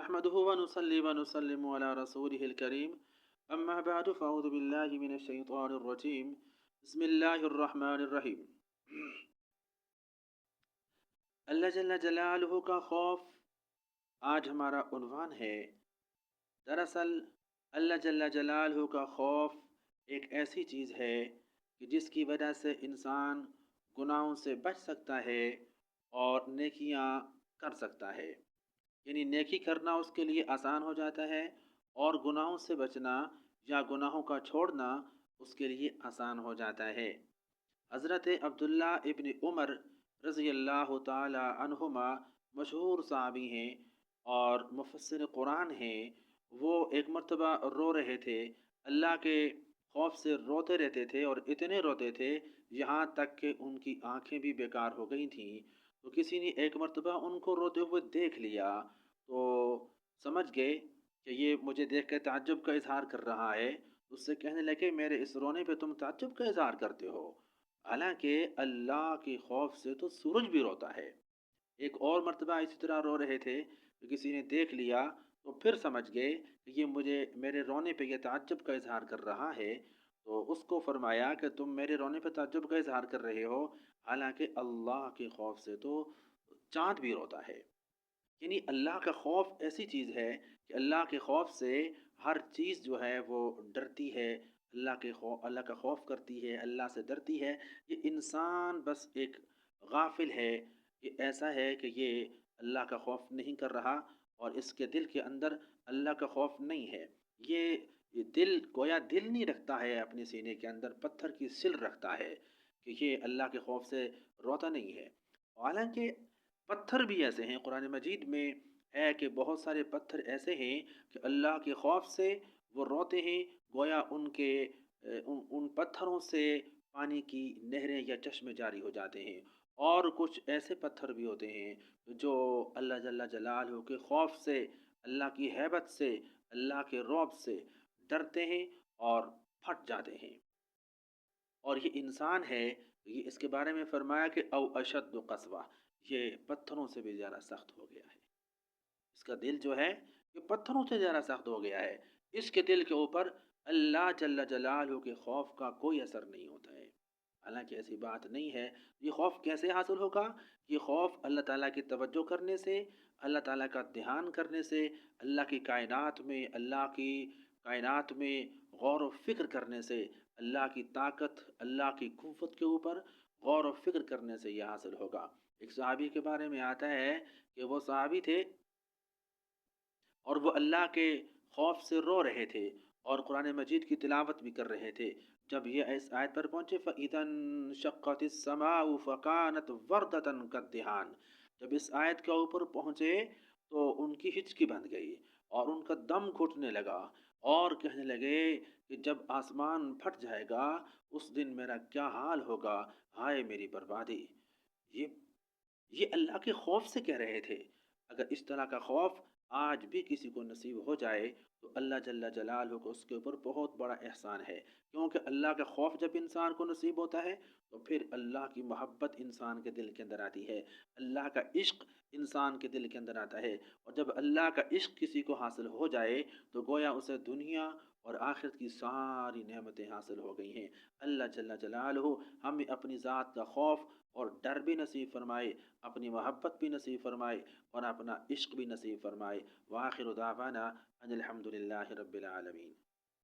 نحمده ونصلي ونسلم على رسوله الكريم أما بعد فأعوذ بالله من الشيطان الرجيم بسم الله الرحمن الرحيم اللہ جل جلالہ کا خوف آج ہمارا عنوان ہے۔ دراصل اللہ جل جلالہ کا خوف ایک ایسی چیز ہے کہ جس کی وجہ سے انسان گناہوں سے بچ سکتا ہے اور نیکیاں کر سکتا ہے، یعنی نیکی کرنا اس کے لیے آسان ہو جاتا ہے اور گناہوں سے بچنا یا گناہوں کا چھوڑنا اس کے لیے آسان ہو جاتا ہے۔ حضرت عبداللہ ابن عمر رضی اللہ تعالی عنہما مشہور صحابی ہیں اور مفسر قرآن ہیں۔ وہ ایک مرتبہ رو رہے تھے، اللہ کے خوف سے روتے رہتے تھے اور اتنے روتے تھے یہاں تک کہ ان کی آنکھیں بھی بیکار ہو گئی تھیں۔ تو کسی نے ایک مرتبہ ان کو روتے ہوئے دیکھ لیا تو سمجھ گئے کہ یہ مجھے دیکھ کے تعجب کا اظہار کر رہا ہے۔ اس سے کہنے لگے میرے اس رونے پہ تم تعجب کا اظہار کرتے ہو، حالانکہ اللہ کے خوف سے تو سورج بھی روتا ہے۔ ایک اور مرتبہ اسی طرح رو رہے تھے تو کسی نے دیکھ لیا تو پھر سمجھ گئے کہ یہ میرے رونے پہ یہ تعجب کا اظہار کر رہا ہے، تو اس کو فرمایا کہ تم میرے رونے پہ تعجب کا اظہار کر رہے ہو، حالانکہ اللہ کے خوف سے تو چاند بھی روتا ہے۔ یعنی اللہ کا خوف ایسی چیز ہے کہ اللہ کے خوف سے ہر چیز جو ہے وہ ڈرتی ہے، اللہ کا خوف کرتی ہے، اللہ سے ڈرتی ہے۔ یہ انسان بس ایک غافل ہے، یہ ایسا ہے کہ یہ اللہ کا خوف نہیں کر رہا اور اس کے دل کے اندر اللہ کا خوف نہیں ہے۔ یہ دل گویا دل نہیں رکھتا ہے، اپنے سینے کے اندر پتھر کی سل رکھتا ہے کہ یہ اللہ کے خوف سے روتا نہیں ہے۔ حالانکہ پتھر بھی ایسے ہیں، قرآن مجید میں ہے کہ بہت سارے پتھر ایسے ہیں کہ اللہ کے خوف سے وہ روتے ہیں، گویا ان پتھروں سے پانی کی نہریں یا چشمے جاری ہو جاتے ہیں۔ اور کچھ ایسے پتھر بھی ہوتے ہیں جو اللہ جل جلالہ کے خوف سے، اللہ کی ہیبت سے، اللہ کے رعب سے ڈرتے ہیں اور پھٹ جاتے ہیں۔ اور یہ انسان ہے، یہ اس کے بارے میں فرمایا کہ او اشد قسوہ، یہ پتھروں سے بھی زیادہ سخت ہو گیا ہے۔ اس کا دل جو ہے یہ پتھروں سے زیادہ سخت ہو گیا ہے۔ اس کے دل کے اوپر اللہ جل جلالہ کے خوف کا کوئی اثر نہیں ہوتا ہے، حالانکہ ایسی بات نہیں ہے۔ یہ خوف کیسے حاصل ہوگا؟ یہ خوف اللہ تعالیٰ کی توجہ کرنے سے، اللہ تعالیٰ کا دھیان کرنے سے، اللہ کی کائنات میں غور و فکر کرنے سے، اللہ کی طاقت، اللہ کی قوت کے اوپر غور و فکر کرنے سے یہ حاصل ہوگا۔ ایک صحابی کے بارے میں آتا ہے کہ وہ صحابی تھے اور وہ اللہ کے خوف سے رو رہے تھے اور قرآن مجید کی تلاوت بھی کر رہے تھے۔ جب یہ اس آیت پر پہنچے فَإِذَا انشَقَّتِ السَّمَاءُ فَكَانَتْ وَرْدَةً كَالدِّهَانِ، جب اس آیت کے اوپر پہنچے تو ان کی ہچکی بندھ گئی اور ان کا دم گھٹنے لگا اور کہنے لگے کہ جب آسمان پھٹ جائے گا اس دن میرا کیا حال ہوگا، ہائے میری بربادی۔ یہ اللہ کے خوف سے کہہ رہے تھے۔ اگر اس طرح کا خوف آج بھی کسی کو نصیب ہو جائے تو اللہ جل جلالہ کو اس کے اوپر بہت بڑا احسان ہے، کیونکہ اللہ کا خوف جب انسان کو نصیب ہوتا ہے تو پھر اللہ کی محبت انسان کے دل کے اندر آتی ہے، اللہ کا عشق انسان کے دل کے اندر آتا ہے، اور جب اللہ کا عشق کسی کو حاصل ہو جائے تو گویا اسے دنیا اور آخرت کی ساری نعمتیں حاصل ہو گئی ہیں۔ اللہ جل جلالہ ہمیں اپنی ذات کا خوف اور ڈر بھی نصیب فرمائے، اپنی محبت بھی نصیب فرمائے اور اپنا عشق بھی نصیب فرمائے۔ وآخر دعوانا ان الحمد للہ رب العالمین۔